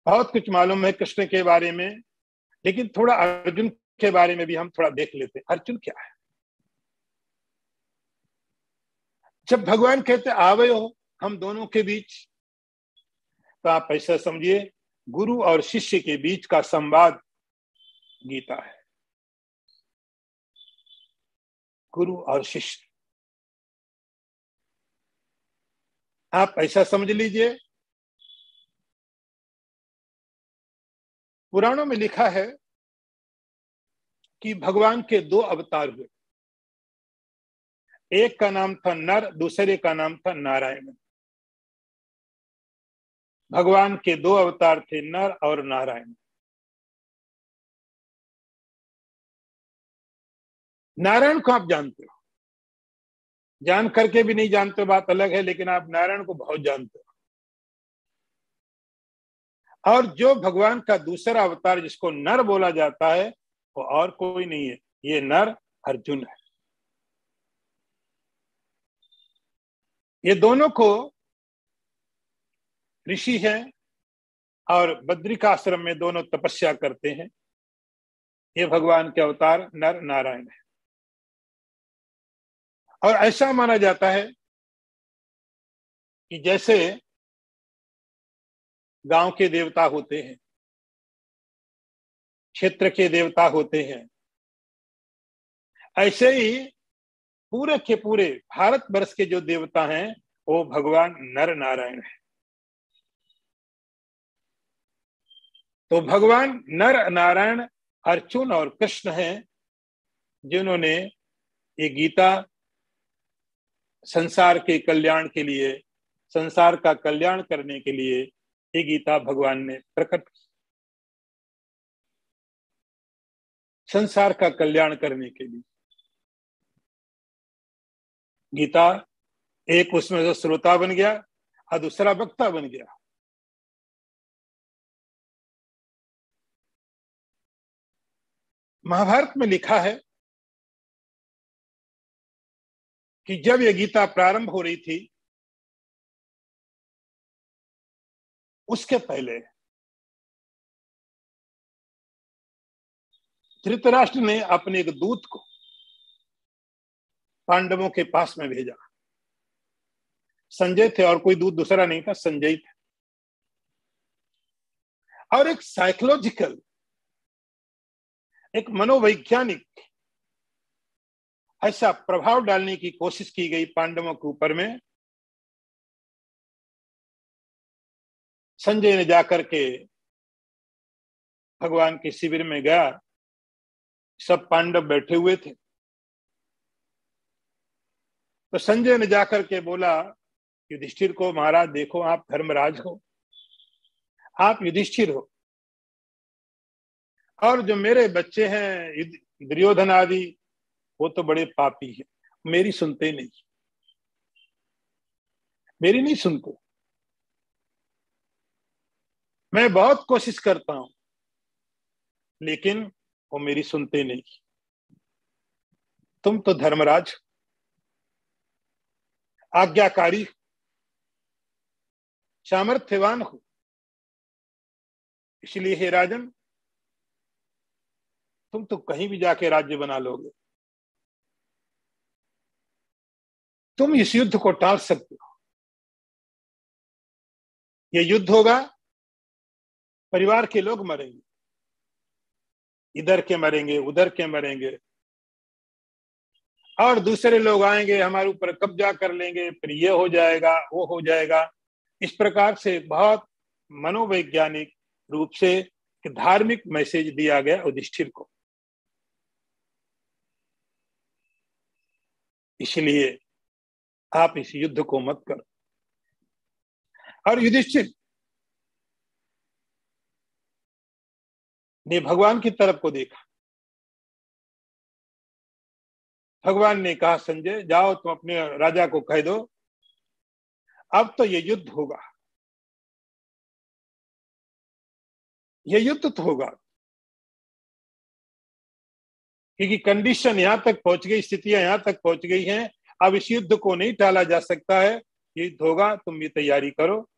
बहुत कुछ मालूम है कृष्ण के बारे में, लेकिन थोड़ा अर्जुन के बारे में भी हम थोड़ा देख लेते हैं। अर्जुन क्या है? जब भगवान कहते आवे हो हम दोनों के बीच, तो आप ऐसा समझिए गुरु और शिष्य के बीच का संवाद गीता है। गुरु और शिष्य, आप ऐसा समझ लीजिए। पुराणों में लिखा है कि भगवान के दो अवतार हुए, एक का नाम था नर, दूसरे का नाम था नारायण। भगवान के दो अवतार थे, नर और नारायण। नारायण को आप जानते हो, जान करके भी नहीं जानते बात अलग है, लेकिन आप नारायण को बहुत जानते हो। और जो भगवान का दूसरा अवतार जिसको नर बोला जाता है, वो और कोई नहीं है, ये नर अर्जुन है। ये दोनों को ऋषि हैं और बद्रिकाश्रम में दोनों तपस्या करते हैं। ये भगवान के अवतार नर नारायण है। और ऐसा माना जाता है कि जैसे गांव के देवता होते हैं, क्षेत्र के देवता होते हैं, ऐसे ही पूरे के पूरे भारतवर्ष के जो देवता हैं वो भगवान नर नारायण है। तो भगवान नर नारायण अर्जुन और कृष्ण हैं, जिन्होंने ये गीता संसार के कल्याण के लिए, संसार का कल्याण करने के लिए ये गीता भगवान ने प्रकट की, संसार का कल्याण करने के लिए। गीता एक उसमें से श्रोता बन गया और दूसरा वक्ता बन गया। महाभारत में लिखा है कि जब यह गीता प्रारंभ हो रही थी, उसके पहले धृतराष्ट्र ने अपने एक दूत को पांडवों के पास में भेजा। संजय थे और कोई दूत दूसरा नहीं था, संजय थे। और एक साइकोलॉजिकल, एक मनोवैज्ञानिक ऐसा प्रभाव डालने की कोशिश की गई पांडवों के ऊपर में। संजय ने जाकर के भगवान के शिविर में गया, सब पांडव बैठे हुए थे। तो संजय ने जाकर के बोला युधिष्ठिर को, महाराज देखो आप धर्मराज हो, आप युधिष्ठिर हो, और जो मेरे बच्चे हैं दुर्योधन आदि वो तो बड़े पापी हैं, मेरी सुनते नहीं, मेरी नहीं सुनते। मैं बहुत कोशिश करता हूं लेकिन वो मेरी सुनते नहीं। तुम तो धर्मराज, आज्ञाकारी, सामर्थ्यवान हो, इसलिए हे राजन तुम तो कहीं भी जाके राज्य बना लोगे, तुम इस युद्ध को टाल सकते हो। ये युद्ध होगा, परिवार के लोग मरेंगे, इधर के मरेंगे, उधर के मरेंगे, और दूसरे लोग आएंगे हमारे ऊपर कब्जा कर लेंगे, फिर ये हो जाएगा वो हो जाएगा। इस प्रकार से बहुत मनोवैज्ञानिक रूप से धार्मिक मैसेज दिया गया युधिष्ठिर को। इसलिए आप इस युद्ध को मत करो। और युधिष्ठिर ने भगवान की तरफ को देखा। भगवान ने कहा, संजय जाओ, तुम अपने राजा को कह दो, अब तो ये युद्ध होगा, ये युद्ध तो होगा, क्योंकि कंडीशन यहां तक पहुंच गई, स्थितियां यहां तक पहुंच गई हैं। अब इस युद्ध को नहीं टाला जा सकता है, ये युद्ध होगा, तुम ये तैयारी करो।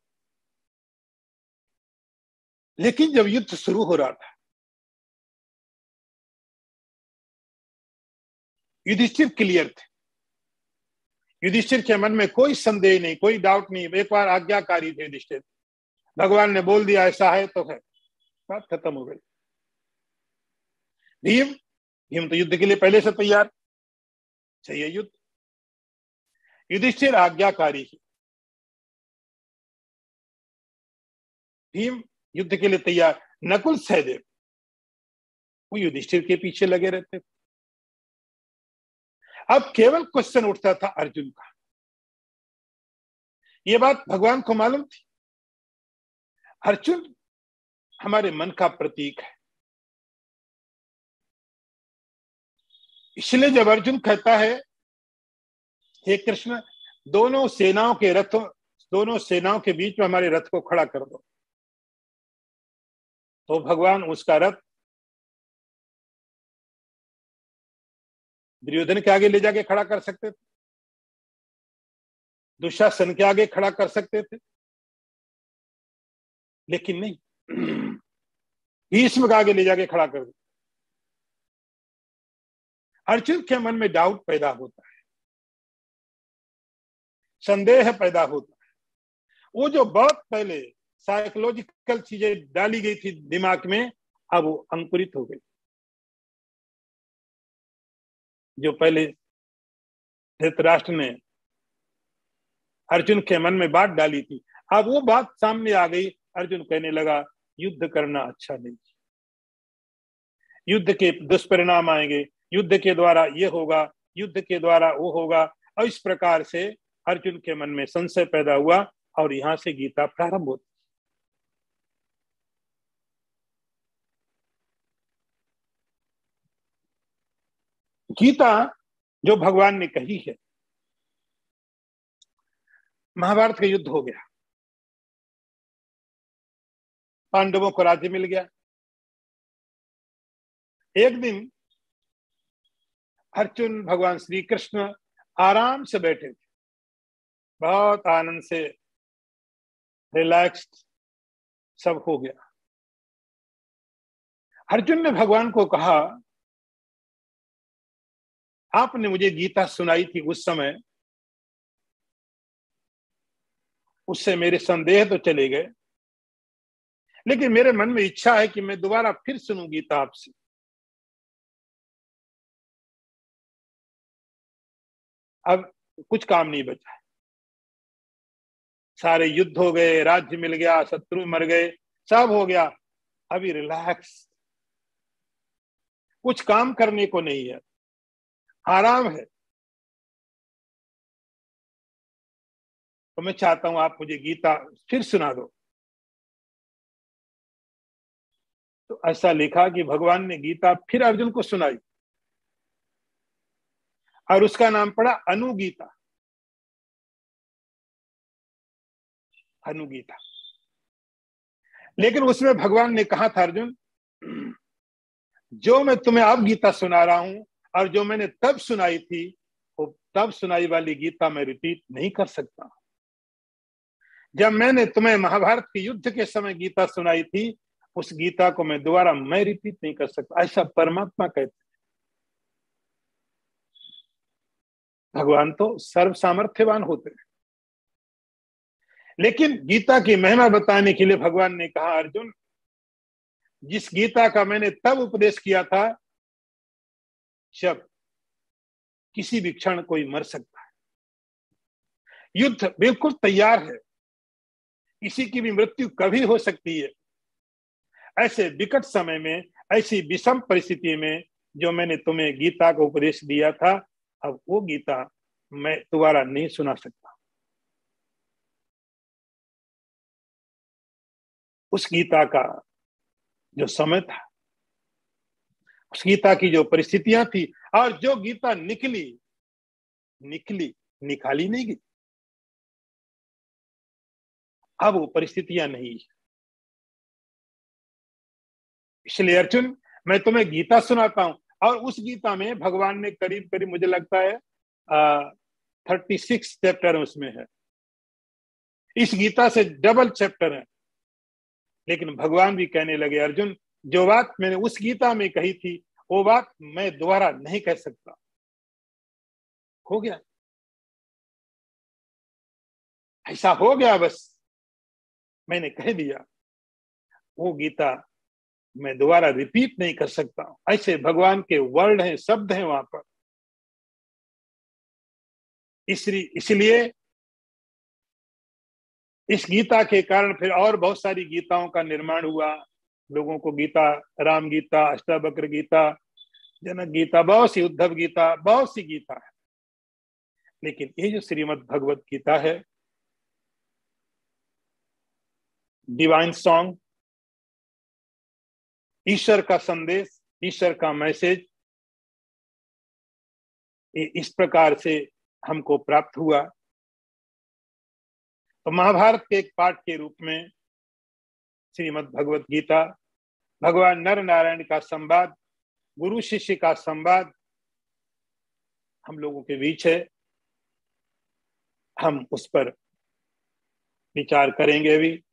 लेकिन जब युद्ध शुरू हो रहा था, युधिष्ठिर क्लियर थे। युधिष्ठिर के मन में कोई संदेह नहीं, कोई डाउट नहीं, एक बार आज्ञाकारी थे युधिष्ठिर। भगवान ने बोल दिया ऐसा है तो है, बात खत्म हो गई। भीम भीम तो युद्ध के लिए पहले से तैयार, चाहिए युद्ध। युधिष्ठिर आज्ञाकारी है, भीम युद्ध के लिए तैयार। नकुल सहदेव वो युधिष्ठिर के पीछे लगे रहते थे। अब केवल क्वेश्चन उठता था अर्जुन का। ये बात भगवान को मालूम थी, अर्जुन हमारे मन का प्रतीक है। इसलिए जब अर्जुन कहता है, हे कृष्ण, दोनों सेनाओं के बीच में हमारे रथ को खड़ा कर दो, तो भगवान उसका रथ दुर्योधन के आगे ले जाके खड़ा कर सकते थे, दुशासन के आगे खड़ा कर सकते थे, लेकिन नहीं, भीष्म के आगे ले जाके खड़ा कर दो। अर्जुन के मन में डाउट पैदा होता है, संदेह पैदा होता है। वो जो बहुत पहले साइकोलॉजिकल चीजें डाली गई थी दिमाग में, अब वो अंकुरित हो गई। जो पहले धृतराष्ट्र ने अर्जुन के मन में बात डाली थी, अब वो बात सामने आ गई। अर्जुन कहने लगा, युद्ध करना अच्छा नहीं, युद्ध के दुष्परिणाम आएंगे, युद्ध के द्वारा ये होगा, युद्ध के द्वारा वो होगा। और इस प्रकार से अर्जुन के मन में संशय पैदा हुआ, और यहां से गीता प्रारंभ होती। गीता जो भगवान ने कही है, महाभारत का युद्ध हो गया, पांडवों को राज्य मिल गया। एक दिन अर्जुन, भगवान श्री कृष्ण आराम से बैठे थे, बहुत आनंद से, रिलैक्स्ड सब हो गया। अर्जुन ने भगवान को कहा, आपने मुझे गीता सुनाई थी उस समय, उससे मेरे संदेह तो चले गए, लेकिन मेरे मन में इच्छा है कि मैं दोबारा फिर सुनूं गीता आपसे। अब कुछ काम नहीं बचा है, सारे युद्ध हो गए, राज्य मिल गया, शत्रु मर गए, सब हो गया, अभी रिलैक्स, कुछ काम करने को नहीं है, आराम है। तो मैं चाहता हूं आप मुझे गीता फिर सुना दो। तो ऐसा लिखा कि भगवान ने गीता फिर अर्जुन को सुनाई, और उसका नाम पड़ा अनुगीता। अनुगीता। लेकिन उसमें भगवान ने कहा था, अर्जुन, जो मैं तुम्हें अब गीता सुना रहा हूं और जो मैंने तब सुनाई थी, वो तब सुनाई वाली गीता मैं रिपीट नहीं कर सकता। जब मैंने तुम्हें महाभारत के युद्ध के समय गीता सुनाई थी, उस गीता को मैं दोबारा रिपीट नहीं कर सकता, ऐसा परमात्मा कहते। भगवान तो सर्व सामर्थ्यवान होते हैं, लेकिन गीता की महिमा बताने के लिए भगवान ने कहा, अर्जुन, जिस गीता का मैंने तब उपदेश किया था, जब किसी भी क्षण कोई मर सकता है, युद्ध बिल्कुल तैयार है, किसी की भी मृत्यु कभी हो सकती है। ऐसे विकट समय में, ऐसी विषम परिस्थिति में जो मैंने तुम्हें गीता का उपदेश दिया था, अब वो गीता मैं दोबारा नहीं सुना सकता। उस गीता का जो समय था, उस गीता की जो परिस्थितियां थी, और जो गीता निकली निकाली नहीं गई, अब वो परिस्थितियां नहीं है। इसलिए अर्जुन, मैं तुम्हें गीता सुनाता हूं, और उस गीता में भगवान ने करीब करीब मुझे लगता है 36 चैप्टर उसमें है। इस गीता से डबल चैप्टर है। लेकिन भगवान भी कहने लगे, अर्जुन, जो बात मैंने उस गीता में कही थी, वो बात मैं दोबारा नहीं कह सकता। हो गया, ऐसा हो गया, बस मैंने कह दिया। वो गीता मैं दोबारा रिपीट नहीं कर सकता। ऐसे भगवान के वर्ड हैं, शब्द हैं वहां पर। इसलिए इस गीता के कारण फिर और बहुत सारी गीताओं का निर्माण हुआ। लोगों को गीता, राम गीता, अष्टावक्र गीता, जनक गीता, बहुत सी, उद्धव गीता, बहुत सी गीता है। लेकिन ये जो श्रीमद् भगवत गीता है, डिवाइन सॉन्ग, ईश्वर का संदेश, ईश्वर का मैसेज, इस प्रकार से हमको प्राप्त हुआ। तो महाभारत के एक पाठ के रूप में श्रीमद् भगवत गीता भगवान नर नारायण का संवाद, गुरु शिष्य का संवाद हम लोगों के बीच है। हम उस पर विचार करेंगे भी।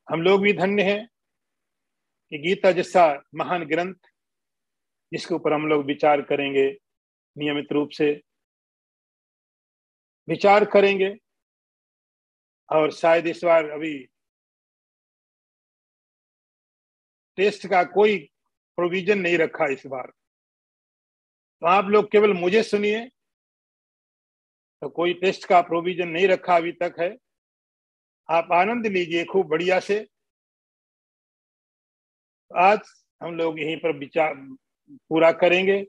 हम लोग भी धन्य हैं कि गीता जैसा महान ग्रंथ, जिसके ऊपर हम लोग विचार करेंगे, नियमित रूप से विचार करेंगे। और शायद इस बार अभी टेस्ट का कोई प्रोविजन नहीं रखा इस बार, तो आप लोग केवल मुझे सुनिए। तो कोई टेस्ट का प्रोविजन नहीं रखा अभी तक है। आप आनंद लीजिए खूब बढ़िया से। आज हम लोग यहीं पर विचार पूरा करेंगे।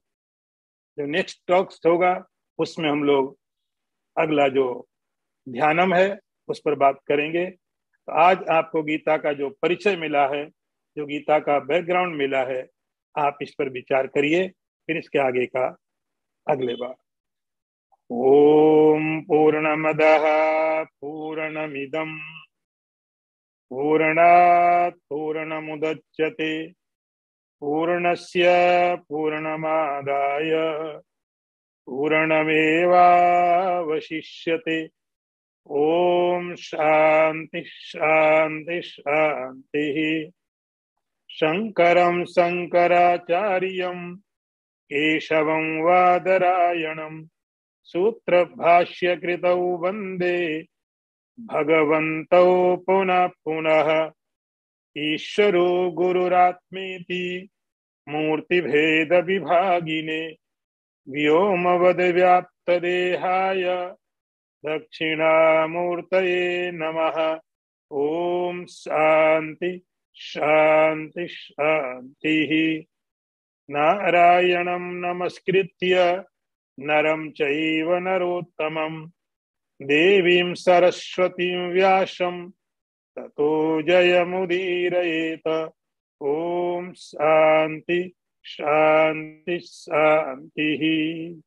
जो नेक्स्ट टॉक्स होगा उसमें हम लोग अगला जो ध्यानम है उस पर बात करेंगे। तो आज आपको गीता का जो परिचय मिला है, जो गीता का बैकग्राउंड मिला है, आप इस पर विचार करिए। फिर इसके आगे का अगले बार। ओम पूर्णमदः पूर्णमिदं पूर्णात् पूर्णमुदच्यते पूर्णस्य पूर्णमादाय पूर्णमेवावशिष्यते। ओम शांति शांति शांति। शंकरं शंकराचार्यं केशवं वादरायणं सूत्रभाष्यकृतौ वन्दे भगवन्तौ पुनः पुनः। ईश्वरो गुरुरात्मेति मूर्तिभेद विभागिने व्योमवद्व्याप्तदेहाय दक्षिणामूर्तये नमः। ओम शांति शांति शांति। नारायणं नमस्कृत्य नरं चैव नरोत्तमं देवीं सरस्वतीं व्यासं ततो जयमुदीरयेत। ओम शांति शांति शांति।